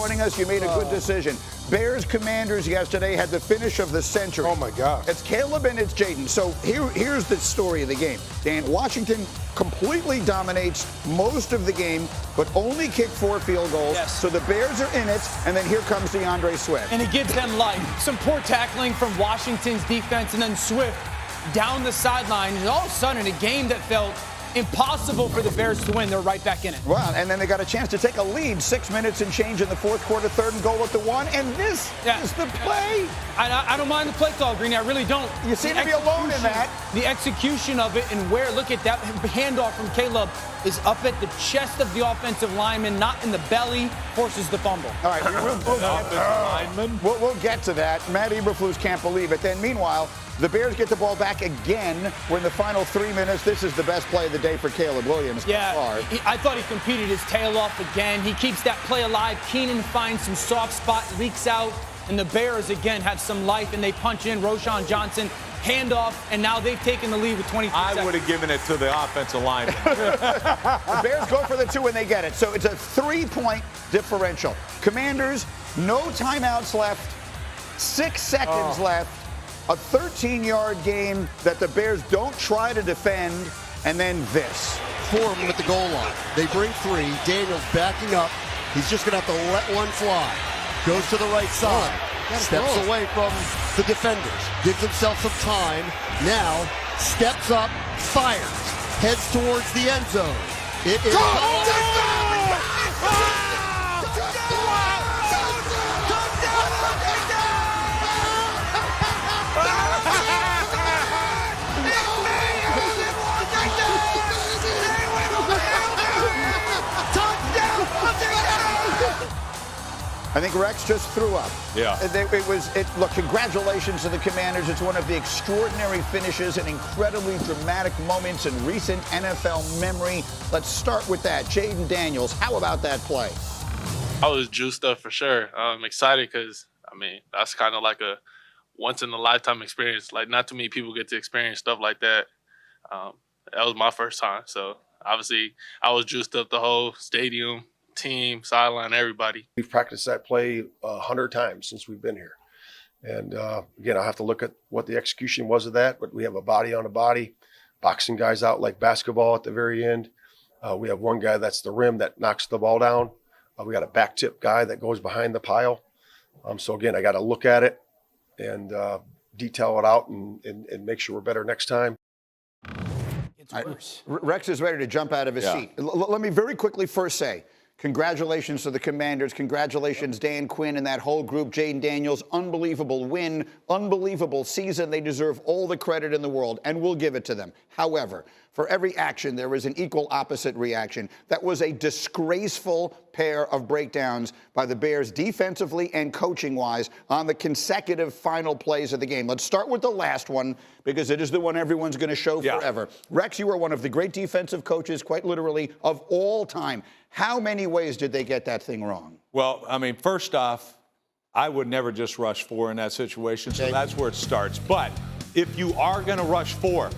joining us. You made a good decision. Bears Commanders yesterday had the finish of the century. Oh, my God. It's Caleb and it's Jaden. So here's the story of the game. Dan, Washington completely dominates most of the game, but only kicked 4 field goals. Yes. So the Bears are in it, and then here comes DeAndre Swift. And it gives them life. Some poor tackling from Washington's defense, and then Swift down the sideline. And all of a sudden, a game that felt impossible for the Bears to win. They're right back in it. Wow, and then they got a chance to take a lead, 6 minutes and change in the fourth quarter, 3rd and goal at the 1, and this is the play. I don't mind the play call, Greeny. I really don't. You seem to be alone in that. The execution of it and where, look at that handoff from Caleb is up at the chest of the offensive lineman, not in the belly, forces the fumble. All right, we'll get to that. Matt Eberflus can't believe it. Then meanwhile, the Bears get the ball back again. We're in the final 3 minutes. This is the best play of the day for Caleb Williams. Yeah, I thought he competed his tail off again. He keeps that play alive. Keenan finds some soft spot, leaks out, and the Bears again have some life, and they punch in. Roshan Johnson, handoff, and now they've taken the lead with 23 seconds. I would have given it to the offensive line. The Bears go for the 2 when they get it. So it's a 3-point differential. Commanders, no timeouts left, 6 seconds left. A 13-yard game that the Bears don't try to defend, and then this. 4 of them at the goal line. They bring 3. Daniels backing up. He's just going to have to let one fly. Goes to the right side. Steps away from the defenders. Gives himself some time. Now steps up, fires. Heads towards the end zone. It is... I think Rex just threw up. Yeah. Look, congratulations to the Commanders. It's one of the extraordinary finishes and incredibly dramatic moments in recent NFL memory. Let's start with that. Jaden Daniels, how about that play? I was juiced up for sure. I'm excited because, that's kind of like a once-in-a-lifetime experience. Like, not too many people get to experience stuff like that. That was my first time. So, obviously, I was juiced up, the whole stadium, team, sideline, everybody. We've practiced that play 100 times since we've been here. And, again, I'll have to look at what the execution was of that, but we have a body on a body, boxing guys out like basketball at the very end. We have one guy that's the rim that knocks the ball down. We got a back tip guy that goes behind the pile. So, again, I got to look at it and detail it out and make sure we're better next time. It's worse. Rex is ready to jump out of his seat. Let me very quickly first say, congratulations to the Commanders. Congratulations, Dan Quinn and that whole group. Jaden Daniels, unbelievable win, unbelievable season. They deserve all the credit in the world, and we'll give it to them. However, for every action, there is an equal opposite reaction. That was a disgraceful pair of breakdowns by the Bears defensively and coaching-wise on the consecutive final plays of the game. Let's start with the last one because it is the one everyone's going to show forever. Rex, you are one of the great defensive coaches, quite literally, of all time. How many ways did they get that thing wrong? Well, first off, I would never just rush 4 in that situation, so that's where it starts. But if you are going to rush 4,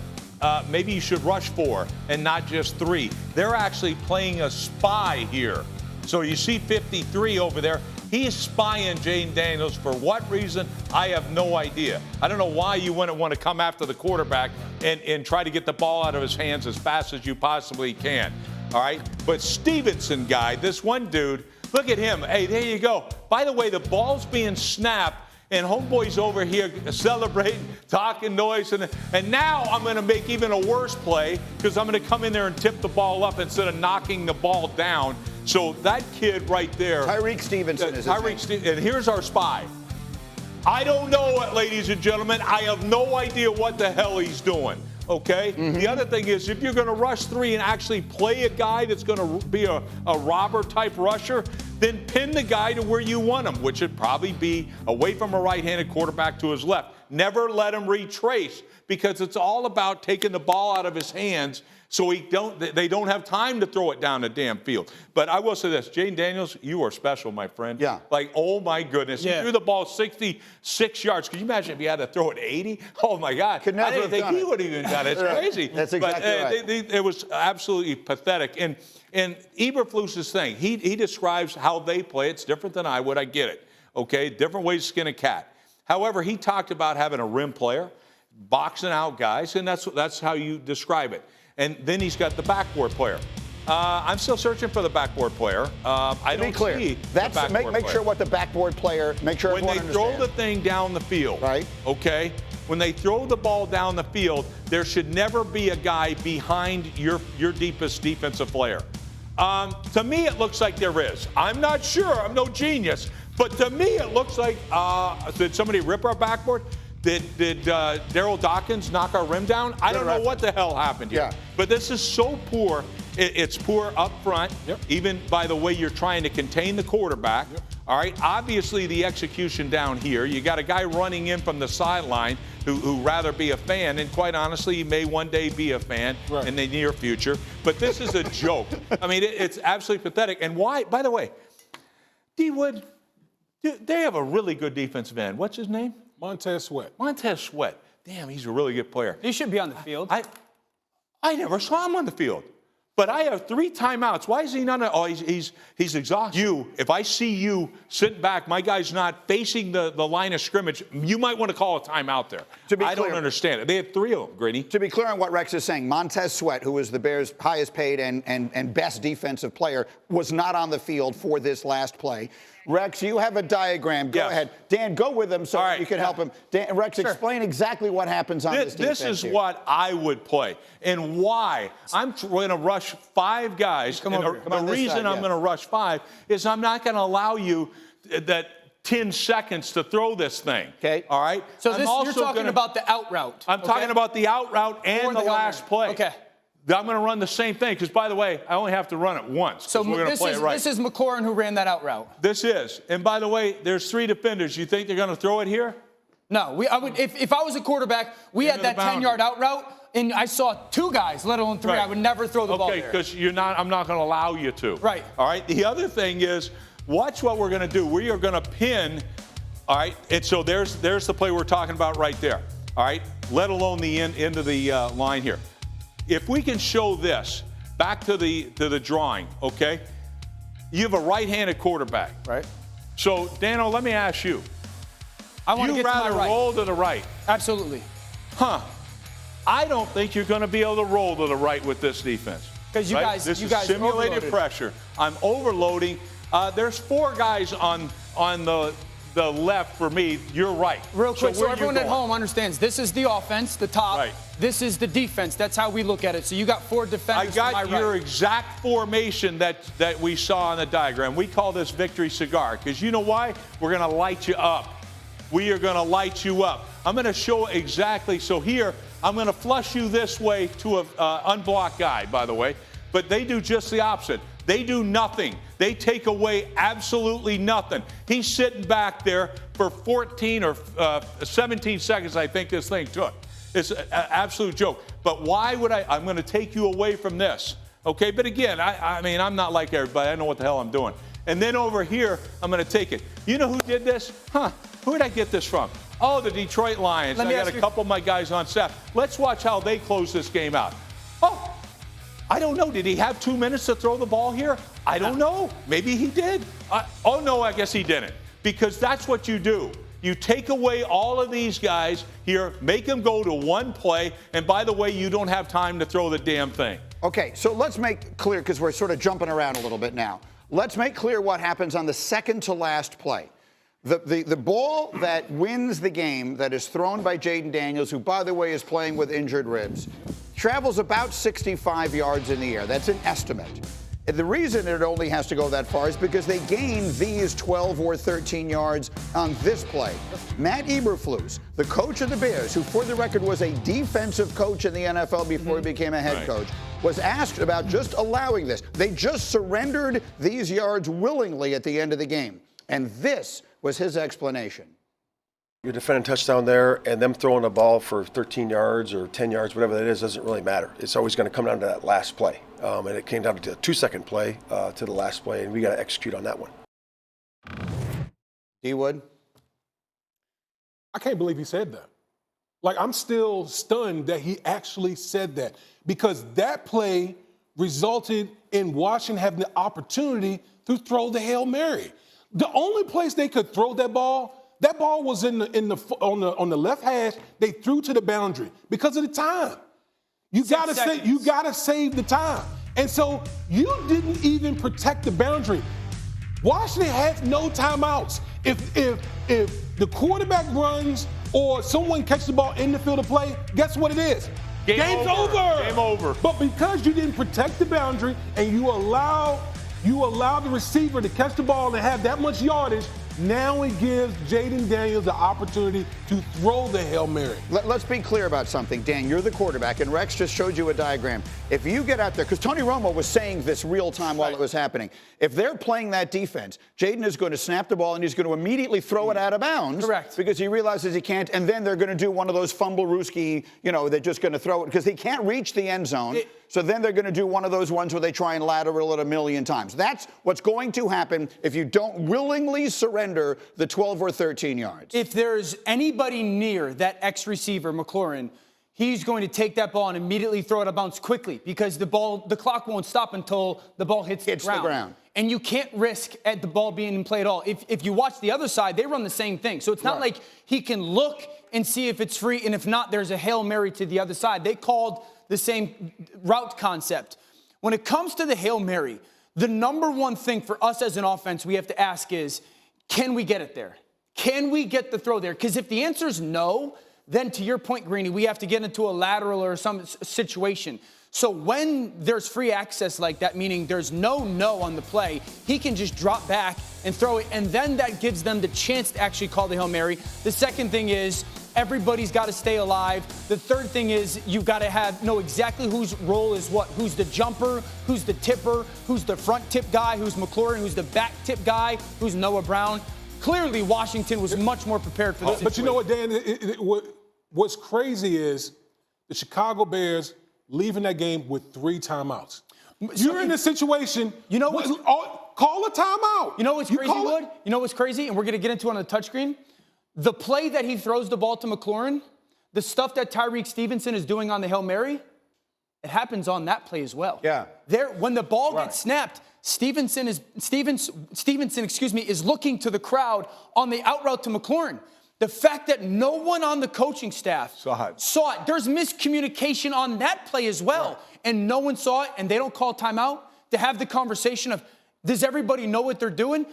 maybe you should rush 4 and not just 3. They're actually playing a spy here. So you see 53 over there. He is spying Jaden Daniels. For what reason, I have no idea. I don't know why you wouldn't want to come after the quarterback and try to get the ball out of his hands as fast as you possibly can. All right? But Stevenson guy, this one dude, look at him. Hey, there you go. By the way, the ball's being snapped, and homeboy's over here celebrating, talking noise. And now I'm going to make even a worse play because I'm going to come in there and tip the ball up instead of knocking the ball down. So that kid right there. Tyreek Stevenson is his name. And here's our spy. I don't know it, ladies and gentlemen. I have no idea what the hell he's doing. Okay? The other thing is, if you're going to rush 3 and actually play a guy that's going to be a robber-type rusher, then pin the guy to where you want him, which would probably be away from a right-handed quarterback to his left. Never let him retrace, because it's all about taking the ball out of his hands so they don't have time to throw it down the damn field. But I will say this, Jaden Daniels, you are special, my friend. Yeah. Like, oh my goodness. Yeah. He threw the ball 66 yards. Could you imagine if he had to throw it 80? Oh my God. Could never I didn't have think done he it. would have even done it. It's crazy. That's exactly right. It was absolutely pathetic. And Eberflus's thing, he describes how they play. It's different than I would. I get it. Okay, different ways to skin a cat. However, he talked about having a rim player, boxing out guys, and that's how you describe it. And then he's got the backboard player. I'm still searching for the backboard player. I don't see the backboard Make player. sure what the backboard player, make sure When they everyone throw understands. the thing down the field, Right. okay? When they throw the ball down the field, there should never be a guy behind your deepest defensive player. To me, it looks like there is. I'm not sure. I'm no genius. But to me, it looks like, did somebody rip our backboard? Did Daryl Dawkins knock our rim down? I don't know what the hell happened here. Yeah. But this is so poor. It's poor up front, even by the way you're trying to contain the quarterback. All right, obviously the execution down here. You got a guy running in from the sideline who'd rather be a fan, and quite honestly, he may one day be a fan in the near future. But this is a joke. I mean, it's absolutely pathetic. And why, by the way, D-Wood, they have a really good defensive end. What's his name? Montez Sweat. Montez Sweat. Damn, he's a really good player. He should be on the field. I never saw him on the field. But I have 3 timeouts. Why is he not? Oh, he's exhausted. If I see you sitting back, my guy's not facing the line of scrimmage, you might want to call a timeout there. I don't understand it. They had 3 of them, Gritty. To be clear on what Rex is saying, Montez Sweat, who was the Bears' highest paid and best defensive player, was not on the field for this last play. Rex, you have a diagram. Go ahead. Dan, go with him so you can help him. Dan, Rex, explain exactly what happens on this defense. This is here. what I would play and why. I'm going to rush 5 guys. Come on the reason I'm going to rush 5 is I'm not going to allow you that 10 seconds to throw this thing. Okay. All right? So you're talking about the out route. I'm talking about the out route and the last play. Okay. I'm going to run the same thing because, by the way, I only have to run it once. So we're going to play it right. This is McLaurin who ran that out route. This is. And by the way, there's 3 defenders. You think they're going to throw it here? No. I would. If I was a quarterback, we had that 10-yard out route, and I saw 2 guys, let alone 3. Right. I would never throw the ball there. Okay, because I'm not going to allow you to. Right. All right. The other thing is, watch what we're going to do. We are going to pin. All right. And so there's the play we're talking about right there. All right. Let alone the end of the line here. If we can show this back to the drawing, okay? You have a right-handed quarterback, right? So Dano, let me ask you. I want to get to my right. You'd rather roll to the right? Absolutely. I don't think you're going to be able to roll to the right with this defense. Because you guys, this is simulated pressure. I'm overloading. There's 4 guys on the left for me. You're right. Real quick, so everyone at home understands this is the offense, the top. Right. This is the defense. That's how we look at it. So you got 4 defenders. I got your exact formation that we saw on the diagram. We call this victory cigar because you know why? We're going to light you up. We are going to light you up. I'm going to show exactly. So here, I'm going to flush you this way to an unblocked guy, by the way. But they do just the opposite. They do nothing. They take away absolutely nothing. He's sitting back there for 14 or 17 seconds, I think this thing took. It's an absolute joke. But why would I'm going to take you away from this. Okay, but again, I mean, I'm not like everybody. I know what the hell I'm doing. And then over here, I'm going to take it. You know who did this? Who did I get this from? Oh, the Detroit Lions. I got a couple of my guys on staff. Let's watch how they close this game out. Oh, I don't know. Did he have 2 minutes to throw the ball here? I don't know. Maybe he did. Oh, no, I guess he didn't. Because that's what you do. You take away all of these guys here, make them go to one play, and by the way, you don't have time to throw the damn thing. Okay, so let's make clear, because we're sort of jumping around a little bit now. Let's make clear what happens on the second to last play. The ball that wins the game that is thrown by Jaden Daniels, who, by the way, is playing with injured ribs, travels about 65 yards in the air. That's an estimate. The reason it only has to go that far is because they gained these 12 or 13 yards on this play. Matt Eberflus, the coach of the Bears, who for the record was a defensive coach in the NFL before he became a head coach, was asked about just allowing this. They just surrendered these yards willingly at the end of the game. And this was his explanation. You're defending touchdown there, and them throwing the ball for 13 yards or 10 yards, whatever that is, doesn't really matter. It's always going to come down to that last play. And it came down to a 2-second play to the last play, and we got to execute on that one. D. Wood? I can't believe he said that. Like, I'm still stunned that he actually said that, because that play resulted in Washington having the opportunity to throw the Hail Mary. The only place they could throw that ball was on the left hash. They threw to the boundary because of the time. You gotta save the time. And so you didn't even protect the boundary. Washington has no timeouts. If the quarterback runs or someone catches the ball in the field of play, guess what it is? Game's over. Game over. But because you didn't protect the boundary and you allow the receiver to catch the ball and have that much yardage, now it gives Jaden Daniels the opportunity to throw the Hail Mary. Let's be clear about something. Dan, you're the quarterback, and Rex just showed you a diagram. If you get out there, because Tony Romo was saying this real time while it was happening, if they're playing that defense, Jaden is going to snap the ball and he's going to immediately throw it out of bounds. Correct. Because he realizes he can't, and then they're going to do one of those fumble-rooski, they're just going to throw it because he can't reach the end zone. So then they're going to do one of those ones where they try and lateral it a million times. That's what's going to happen if you don't willingly surrender the 12 or 13 yards. If there's anybody near that ex-receiver, McLaurin, he's going to take that ball and immediately throw it out of bounds quickly, because the clock won't stop until the ball hits the ground. And you can't risk at the ball being in play at all. If you watch the other side, they run the same thing. So it's not like he can look and see if it's free, and if not, there's a Hail Mary to the other side. They called the same route concept. When it comes to the Hail Mary, the number one thing for us as an offense we have to ask is, can we get it there? Can we get the throw there? Because if the answer is no, then to your point, Greeny, we have to get into a lateral or some situation. So when there's free access like that, meaning there's no on the play, he can just drop back and throw it, and then that gives them the chance to actually call the Hail Mary. The second thing is, everybody's got to stay alive. The third thing is, you've got to know exactly whose role is what. Who's the jumper, who's the tipper, who's the front tip guy, who's McLaurin, who's the back tip guy, who's Noah Brown. Clearly, Washington was much more prepared for this. But you know what, Dan? What's crazy is the Chicago Bears leaving that game with 3 timeouts. You're in this situation. You know what? Call a timeout. You know what's crazy, Wood? You know what's crazy? And we're going to get into it on the touchscreen. The play that he throws the ball to McLaurin, the stuff that Tyreek Stevenson is doing on the Hail Mary, it happens on that play as well. Yeah. When the ball gets snapped, Stevenson is looking to the crowd on the out route to McLaurin. The fact that no one on the coaching staff saw it. There's miscommunication on that play as well. And no one saw it, and they don't call timeout to have the conversation of, does everybody know what they're doing?